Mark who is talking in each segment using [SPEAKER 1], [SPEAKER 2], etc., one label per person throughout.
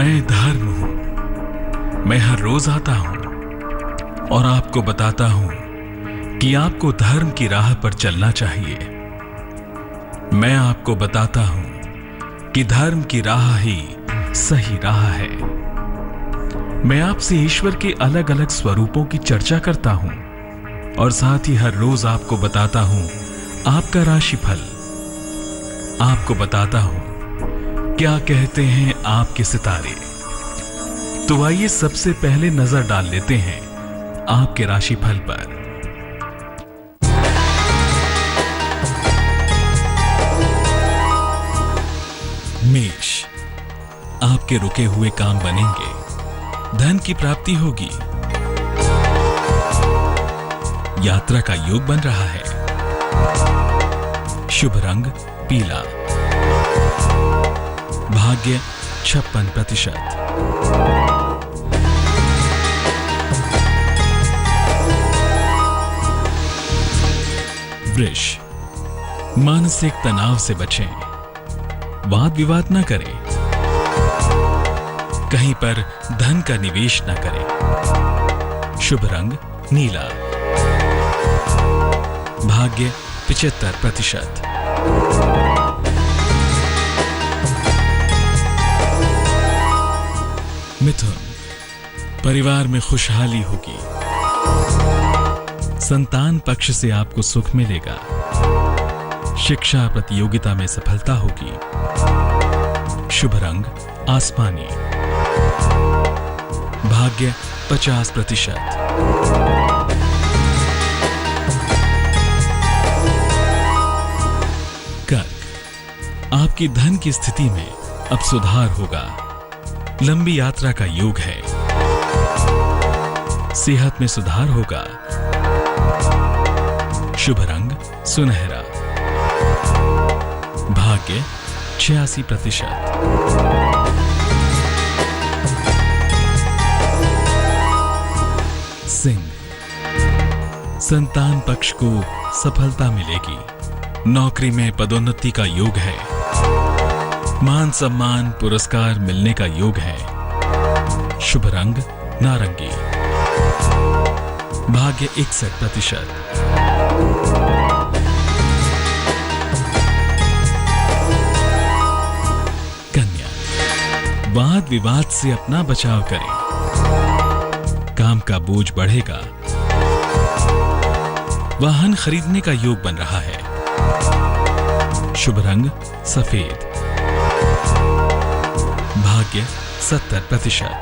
[SPEAKER 1] मैं धर्म हूं। मैं हर रोज आता हूं और आपको बताता हूं कि आपको धर्म की राह पर चलना चाहिए। मैं आपको बताता हूं कि धर्म की राह ही सही राह है। मैं आपसे ईश्वर के अलग अलग स्वरूपों की चर्चा करता हूं और साथ ही हर रोज आपको बताता हूं आपका राशिफल। आपको बताता हूं क्या कहते हैं आपके सितारे। तो आइए सबसे पहले नजर डाल लेते हैं आपके राशिफल पर। मेष, आपके रुके हुए काम बनेंगे, धन की प्राप्ति होगी, यात्रा का योग बन रहा है, शुभ रंग पीला, भाग्य 56%। वृष, मानसिक तनाव से बचें, वाद विवाद न करें, कहीं पर धन का निवेश न करें, शुभ रंग नीला, भाग्य 75%। मिथुन, परिवार में खुशहाली होगी, संतान पक्ष से आपको सुख मिलेगा, शिक्षा प्रतियोगिता में सफलता होगी, शुभ रंग आसमानी, भाग्य 50%। कर्क, आपकी धन की स्थिति में अब सुधार होगा, लंबी यात्रा का योग है, सेहत में सुधार होगा, शुभ रंग सुनहरा, भाग्य 86%। सिंह, संतान पक्ष को सफलता मिलेगी, नौकरी में पदोन्नति का योग है, मान सम्मान पुरस्कार मिलने का योग है, शुभ रंग नारंगी, भाग्य 61%। कन्या, वाद विवाद से अपना बचाव करें, काम का बोझ बढ़ेगा, वाहन खरीदने का योग बन रहा है, शुभ रंग सफेद, भाग्य 70%।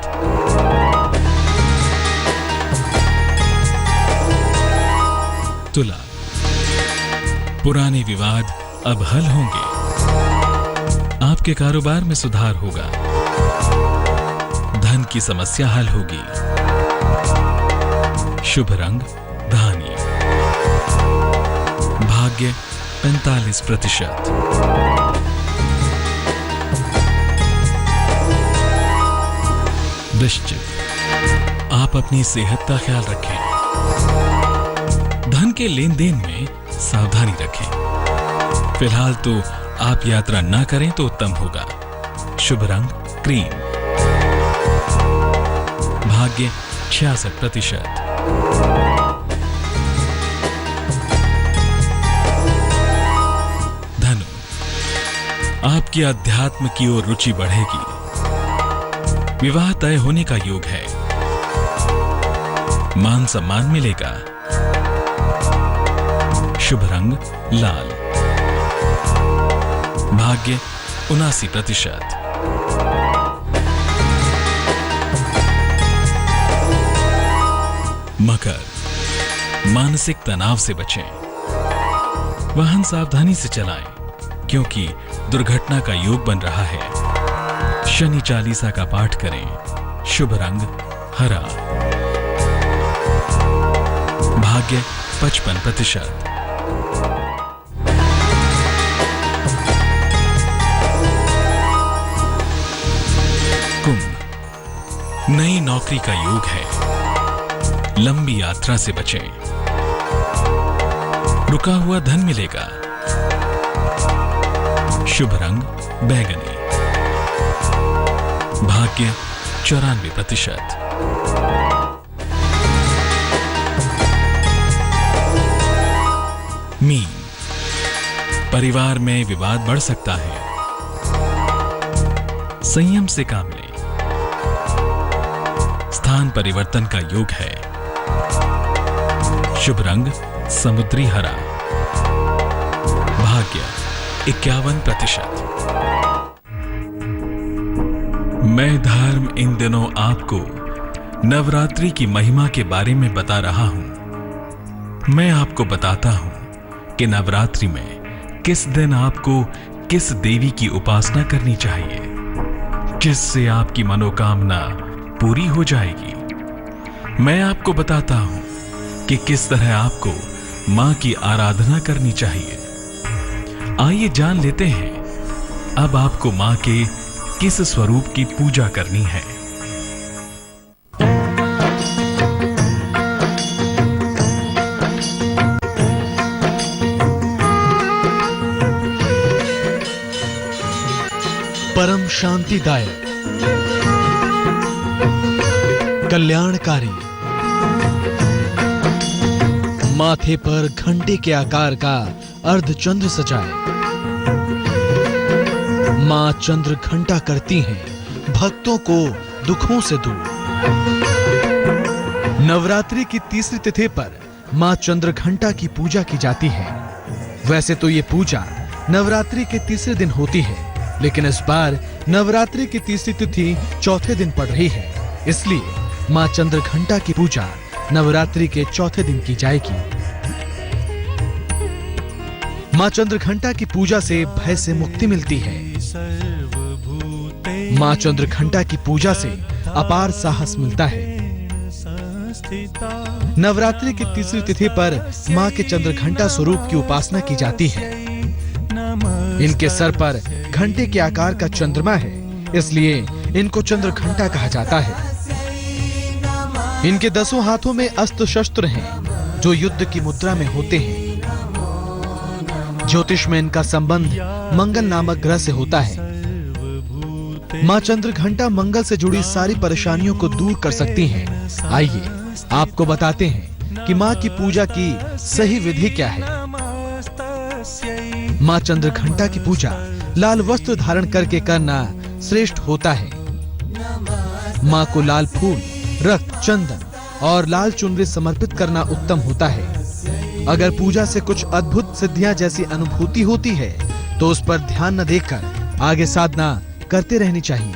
[SPEAKER 1] तुला, पुराने विवाद अब हल होंगे, आपके कारोबार में सुधार होगा, धन की समस्या हल होगी, शुभ रंग धानी, भाग्य 45%। वृश्चिक, आप अपनी सेहत का ख्याल रखें, धन के लेन देन में सावधानी रखें, फिलहाल तो आप यात्रा ना करें तो उत्तम होगा, शुभ रंग क्रीम, भाग्य 66%। धनु, आपकी अध्यात्म की ओर रुचि बढ़ेगी, विवाह तय होने का योग है, मान सम्मान मिलेगा, शुभ रंग लाल, भाग्य 79%। मकर, मानसिक तनाव से बचें, वाहन सावधानी से चलाएं, क्योंकि दुर्घटना का योग बन रहा है, शनि चालीसा का पाठ करें, शुभ रंग हरा, भाग्य 55%। कुंभ, नई नौकरी का योग है, लंबी यात्रा से बचें, रुका हुआ धन मिलेगा, शुभ रंग बैगनी, भाग्य 94%। मीन, परिवार में विवाद बढ़ सकता है, संयम से काम लें। स्थान परिवर्तन का योग है। शुभ रंग समुद्री हरा। भाग्य 51%। मैं धर्म इन दिनों आपको नवरात्रि की महिमा के बारे में बता रहा हूं। मैं आपको बताता हूं कि नवरात्रि में किस दिन आपको किस देवी की उपासना करनी चाहिए, जिससे आपकी मनोकामना पूरी हो जाएगी। मैं आपको बताता हूं कि किस तरह आपको मां की आराधना करनी चाहिए। आइए जान लेते हैं अब आपको मां के किस स्वरूप की पूजा करनी है।
[SPEAKER 2] परम शांतिदायक, कल्याणकारी, माथे पर घंटे के आकार का अर्धचंद्र सजाए। मां चंद्र घंटा करती हैं भक्तों को दुखों से दूर। नवरात्रि की तीसरी तिथि पर मां चंद्र घंटा की पूजा की जाती है। वैसे तो ये पूजा नवरात्रि के तीसरे दिन होती है, लेकिन इस बार नवरात्रि की तीसरी तिथि चौथे दिन पड़ रही है, इसलिए मां चंद्र घंटा की पूजा नवरात्रि के चौथे दिन की जाएगी। मां चंद्र घंटा की पूजा से भय से मुक्ति मिलती है। मां चंद्र घंटा की पूजा से अपार साहस मिलता है। नवरात्रि की तीसरी तिथि पर मां के चंद्र घंटा स्वरूप की उपासना की जाती है। इनके सर पर घंटे के आकार का चंद्रमा है, इसलिए इनको चंद्र घंटा कहा जाता है। इनके 10 हाथों में अस्त्र शस्त्र हैं, जो युद्ध की मुद्रा में होते हैं। ज्योतिष में इनका संबंध मंगल नामक ग्रह से होता है। मां चंद्र घंटा मंगल से जुड़ी सारी परेशानियों को दूर कर सकती हैं। आइए आपको बताते हैं कि मां की पूजा की सही विधि क्या है। मां चंद्र घंटा की पूजा लाल वस्त्र धारण करके करना श्रेष्ठ होता है। मां को लाल फूल, रक्त, चंदन और लाल चुनरी समर्पित करना उत्तम होता है। अगर पूजा से कुछ अद्भुत सिद्धियां जैसी अनुभूति होती है तो उस पर ध्यान न देकर आगे साधना करते रहनी चाहिए।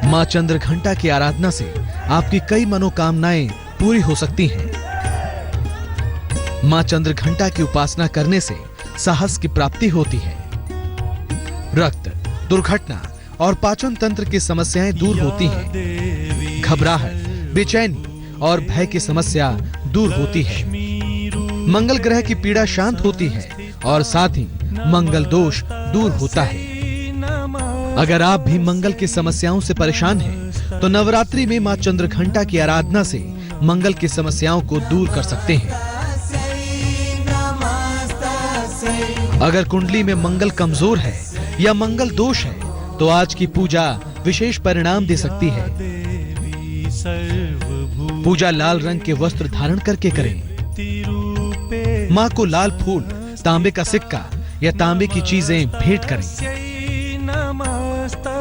[SPEAKER 2] मां चंद्र घंटा की आराधना से आपकी कई मनोकामनाएं पूरी हो सकती हैं। मां चंद्र घंटा की उपासना करने से साहस की प्राप्ति होती है। रक्त, दुर्घटना और पाचन तंत्र की समस्याएं दूर होती हैं। घबराहट, बेचैनी और भय की समस्या दूर होती है। मंगल ग्रह की पीड़ा शांत होती है और साथ ही मंगल दोष दूर होता है। अगर आप भी मंगल की समस्याओं से परेशान हैं, तो नवरात्रि में मां चंद्र घंटा की आराधना से मंगल की समस्याओं को दूर कर सकते हैं। अगर कुंडली में मंगल कमजोर है या मंगल दोष है, तो आज की पूजा विशेष परिणाम दे सकती है। पूजा लाल रंग के वस्त्र धारण करके करें। मां को लाल फूल, तांबे का सिक्का या तांबे की चीजें भेंट करें।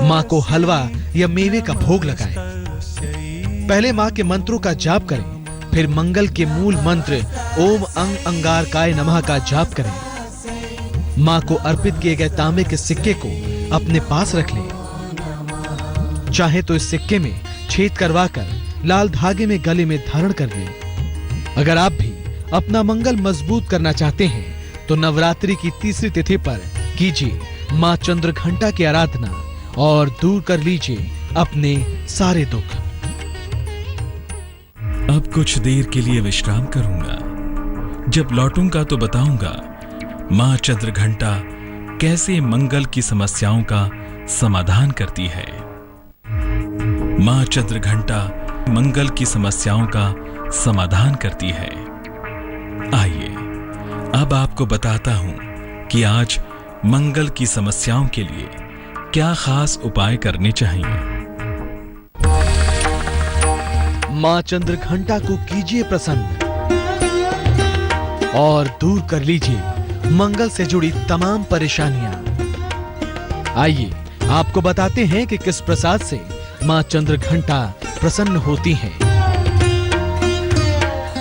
[SPEAKER 2] मां को हलवा या मेवे का भोग लगाएं। पहले मां के मंत्रों का जाप करें, फिर मंगल के मूल मंत्र ओम अंग अंगारकाय नमः का जाप करें। मां को अर्पित किए गए तांबे के सिक्के को अपने पास रख लें। चाहे तो इस सिक्के में छेद करवाकर लाल धागे में गले में धारण कर लें। अगर आप भी अपना मंगल मजबूत करना चाहते हैं, तो नवरात्रि की तीसरी तिथि पर कीजिए मां चंद्र घंटा की आराधना और दूर कर लीजिए अपने सारे दुख।
[SPEAKER 1] अब कुछ देर के लिए विश्राम करूंगा। जब लौटूंगा तो बताऊंगा मां चंद्र घंटा कैसे मंगल की समस्याओं का समाधान करती है। मां चंद्र घंटा मंगल की समस्याओं का समाधान करती है। आइए अब आपको बताता हूं कि आज मंगल की समस्याओं के लिए क्या खास उपाय करने चाहिए।
[SPEAKER 2] मां चंद्रघंटा को कीजिए प्रसन्न और दूर कर लीजिए मंगल से जुड़ी तमाम परेशानियां। आइए आपको बताते हैं कि किस प्रसाद से मां चंद्रघंटा प्रसन्न होती हैं।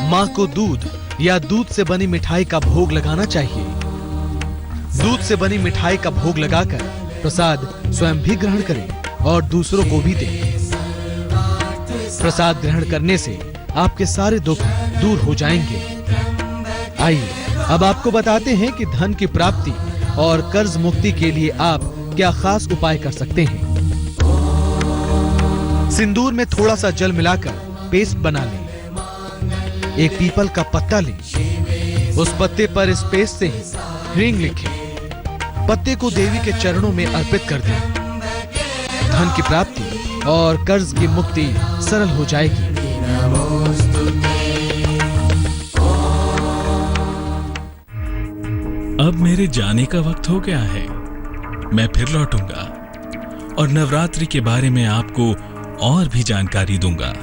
[SPEAKER 2] मां को दूध या दूध से बनी मिठाई का भोग लगाना चाहिए। दूध से बनी मिठाई का भोग लगाकर प्रसाद स्वयं भी ग्रहण करें और दूसरों को भी दें। प्रसाद ग्रहण करने से आपके सारे दुख दूर हो जाएंगे। आइए अब आपको बताते हैं कि धन की प्राप्ति और कर्ज मुक्ति के लिए आप क्या खास उपाय कर सकते हैं। सिंदूर में थोड़ा सा जल मिलाकर पेस्ट बना लें। एक पीपल का पत्ता लें। उस पत्ते पर इस पेस्ट से ही ह्रीं लिखें। पत्ते को देवी के चरणों में अर्पित कर दें। धन की प्राप्ति और कर्ज की मुक्ति सरल हो जाएगी।
[SPEAKER 1] अब मेरे जाने का वक्त हो गया है। मैं फिर लौटूंगा और नवरात्रि के बारे में आपको और भी जानकारी दूंगा।